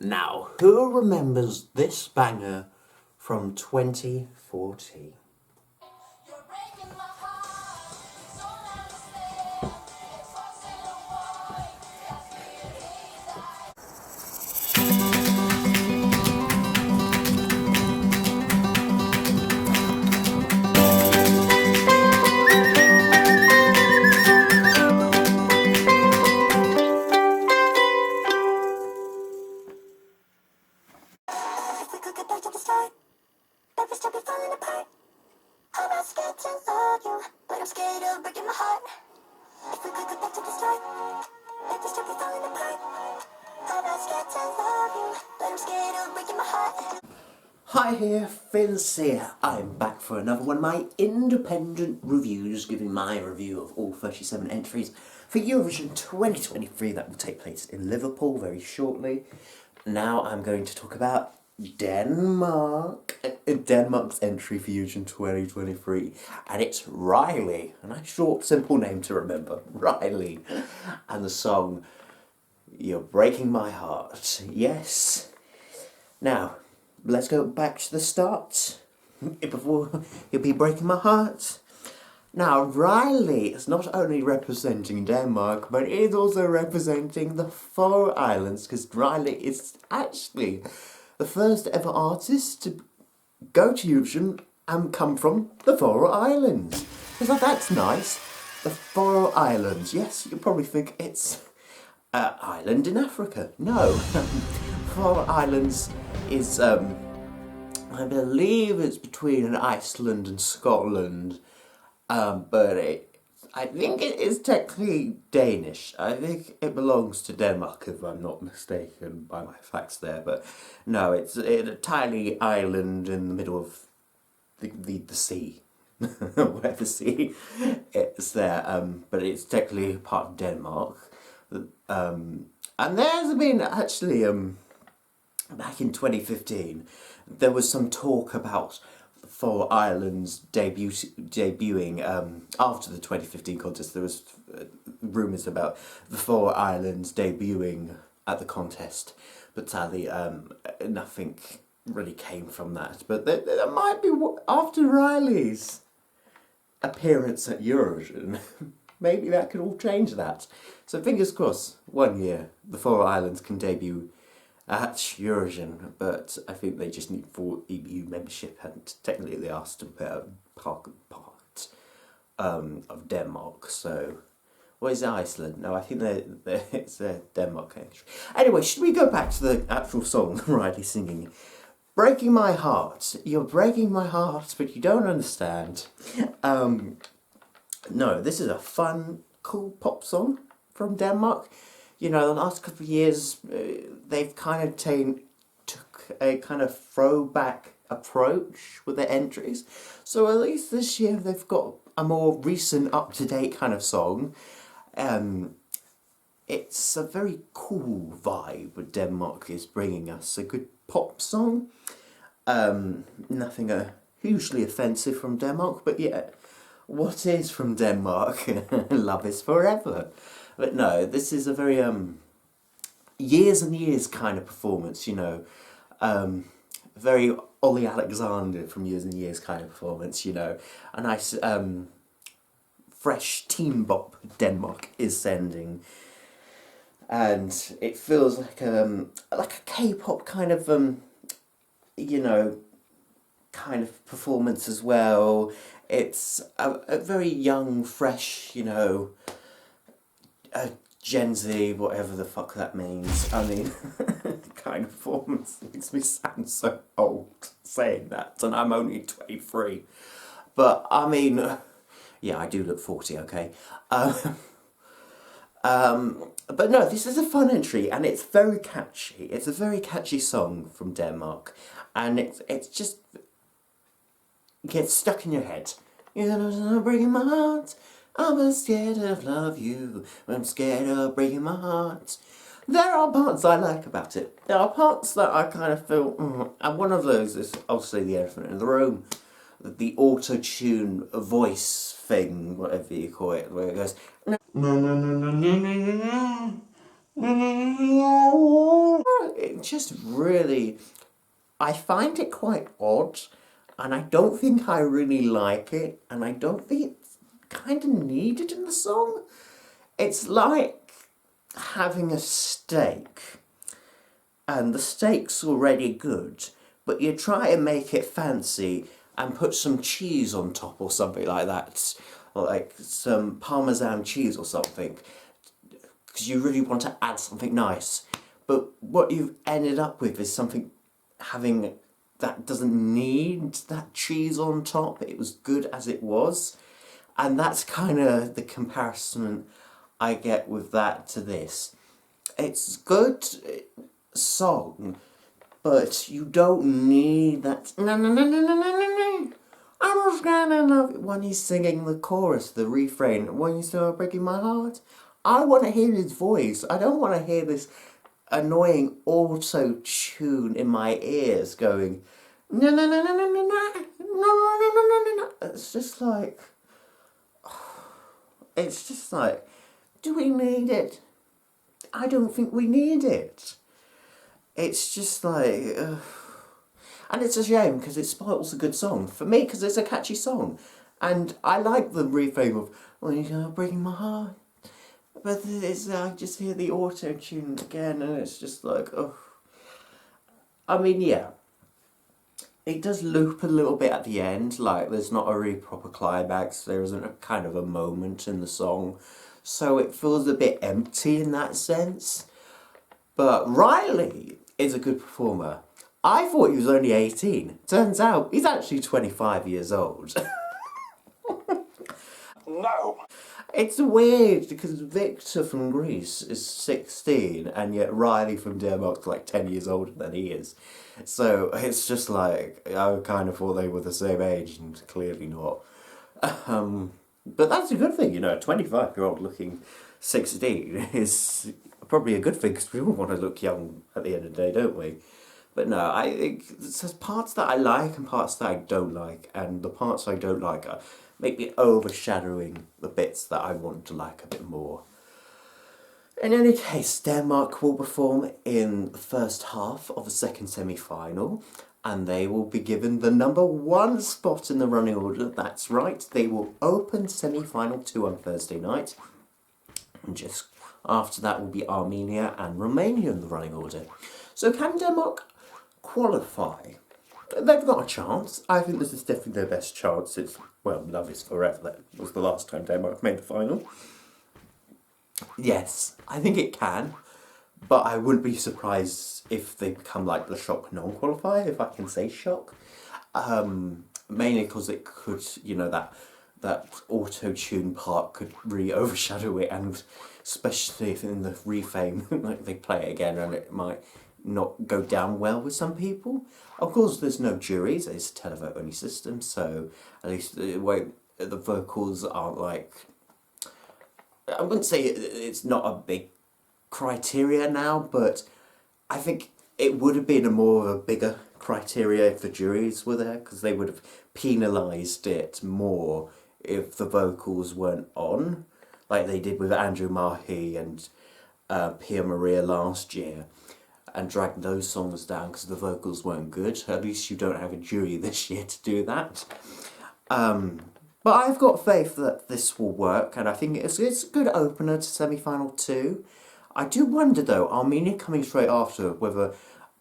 Now, who remembers this banger from 2014? Hi here, Finss here. I'm back for another one of my independent reviews, giving my review of all 37 entries for Eurovision 2023 that will take place in Liverpool very shortly. Now I'm going to talk about Denmark's entry for Eurovision 2023, and it's Reiley. A nice short, simple name to remember, Reiley. And the song, You're Breaking My Heart. Yes. Now, let's go back to the start, before you'll be breaking my heart. Now, Reiley is not only representing Denmark, but is also representing the Faroe Islands, because Reiley is actually the first ever artist to go to Eurovision and come from the Faroe Islands. So that's nice. The Faroe Islands. Yes, you probably think it's an island in Africa. No. Faroe Islands is, I believe it's between Iceland and Scotland, but I think it is technically Danish. I think it belongs to Denmark, if I'm not mistaken by my facts there, but no, it's a tiny island in the middle of the sea. Where the sea is there, but it's technically part of Denmark. And there's been actually, back in 2015, there was some talk about the Faroe Islands debuting after the 2015 contest. There was rumours about the Faroe Islands debuting at the contest, but sadly nothing really came from that. But there might be, after Reiley's appearance at Eurovision, maybe that could all change that. So fingers crossed, one year the Faroe Islands can debut at Eurovision, but I think they just need full EU membership, and technically they asked to be part of Denmark. So, what is it, Iceland? No, I think it's a Denmark country. Anyway, should we go back to the actual song Reiley singing? Breaking my heart. You're breaking my heart, but you don't understand. No, this is a fun, cool pop song from Denmark. You know, the last couple of years, they've kind of took a kind of throwback approach with their entries. So at least this year they've got a more recent, up-to-date kind of song. It's a very cool vibe what Denmark is bringing us. A good pop song. Nothing hugely offensive from Denmark, but yeah, what is from Denmark? Love is forever. But no, this is a very years and years kind of performance, you know. Very Ollie Alexander from Years and Years kind of performance, you know. A nice fresh teen bop Denmark is sending. And it feels like a K-pop kind of you know, kind of performance as well. It's a very young, fresh, you know, Gen Z, whatever the fuck that means. I mean, kind of performance makes me sound so old saying that, and I'm only 23. But, I mean, yeah, I do look 40, okay? But no, this is a fun entry, and it's very catchy. It's a very catchy song from Denmark, and it's just gets stuck in your head. You know, breaking my heart. I'm scared of love you. I'm scared of breaking my heart. There are parts I like about it. There are parts that I kind of feel, and one of those is obviously the elephant in the room, the auto-tune voice thing, whatever you call it, where it goes, no, no, no, no, no, no, no, no, It just really, I find it quite odd, and I don't think I really like it, and I don't think it's kind of needed in the song. It's like having a steak, and the steak's already good, but you try and make it fancy and put some cheese on top or something like that, like some Parmesan cheese or something, because you really want to add something nice. But what you've ended up with is something having that doesn't need that cheese on top. It was good as it was. And that's kind of the comparison I get with that to this. It's good song, but you don't need that. No, no, no, no, no, no, no, no. I was gonna love it when he's singing the chorus, the refrain. When you start breaking my heart, I want to hear his voice. I don't want to hear this annoying auto tune in my ears going no no no no no no no no no no no no no. It's just like, do we need it? I don't think we need it. It's just like, and it's a shame because it spoils a good song for me because it's a catchy song, and I like the refrain of "Well, you're breaking my heart," but it's I just hear the auto tune again, and it's just like, oh. I mean, yeah, it does loop a little bit at the end. Like, there's not a really proper climax. There isn't a kind of a moment in the song, so it feels a bit empty in that sense. But Reiley is a good performer. I thought he was only 18. Turns out he's actually 25 years old. No! It's weird because Victor from Greece is 16 and yet Reiley from Denmark's like 10 years older than he is. So it's just like, I kind of thought they were the same age and clearly not. But that's a good thing, you know, a 25-year-old looking 16 is probably a good thing because we all want to look young at the end of the day, don't we? But no, there's parts that I like and parts that I don't like, and the parts I don't like are maybe overshadowing the bits that I want to like a bit more. In any case, Denmark will perform in the first half of the second semi-final, and they will be given the #1 spot in the running order. That's right, they will open semi-final 2 on Thursday night, and just after that will be Armenia and Romania in the running order. So can Denmark qualify? They've got a chance. I think this is definitely their best chance. It's, well, Love Is Forever. That was the last time Denmark made the final. Yes, I think it can, but I wouldn't be surprised if they become like the shock non-qualifier, if I can say shock. Mainly because it could, you know, that auto-tune part could really overshadow it, and especially if in the reframe like they play it again and it might not go down well with some people. Of course, there's no juries, it's a televote only system, so at least the way the vocals aren't like, I wouldn't say it's not a big criteria now, but I think it would have been a more of a bigger criteria if the juries were there, because they would have penalised it more if the vocals weren't on, like they did with Andrew Mahi and Pia Maria last year, and dragged those songs down because the vocals weren't good. At least you don't have a jury this year to do that. But I've got faith that this will work, and I think it's a good opener to semi-final 2. I do wonder though, Armenia coming straight after, whether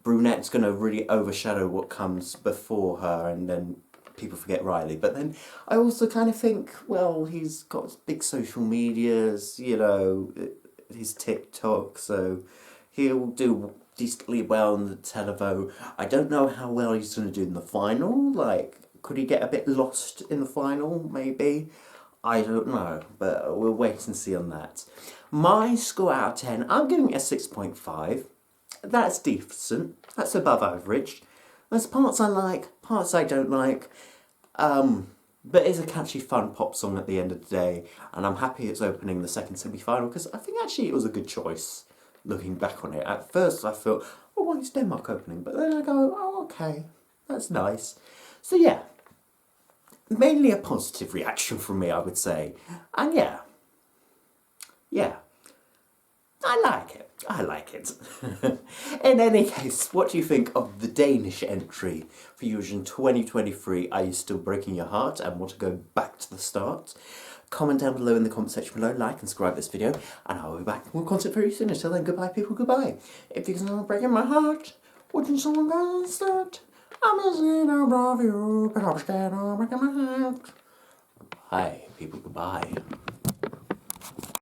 Brunette's going to really overshadow what comes before her and then people forget Reiley. But then I also kind of think, well, he's got big social medias, you know, his TikTok, so he'll do decently well in the televote. I don't know how well he's going to do in the final, like, could he get a bit lost in the final, maybe? I don't know, but we'll wait and see on that. My score out of 10, I'm giving it a 6.5. That's decent. That's above average. There's parts I like, parts I don't like. But it's a catchy, fun pop song at the end of the day, and I'm happy it's opening the second semi-final because I think actually it was a good choice, looking back on it. At first I thought, oh, why is Denmark opening? But then I go, oh, okay, that's nice. So yeah, mainly a positive reaction from me, I would say. And yeah. I like it. I like it. In any case, what do you think of the Danish entry for Eurovision 2023? Are you still breaking your heart and want to go back to the start? Comment down below in the comment section below, like and subscribe this video, and I'll be back with more content very soon. Until then, goodbye people, goodbye. If you're not breaking my heart, wouldn't someone else start? I'm a sinner of you, but I'm scared of breaking my heart. Bye people, goodbye.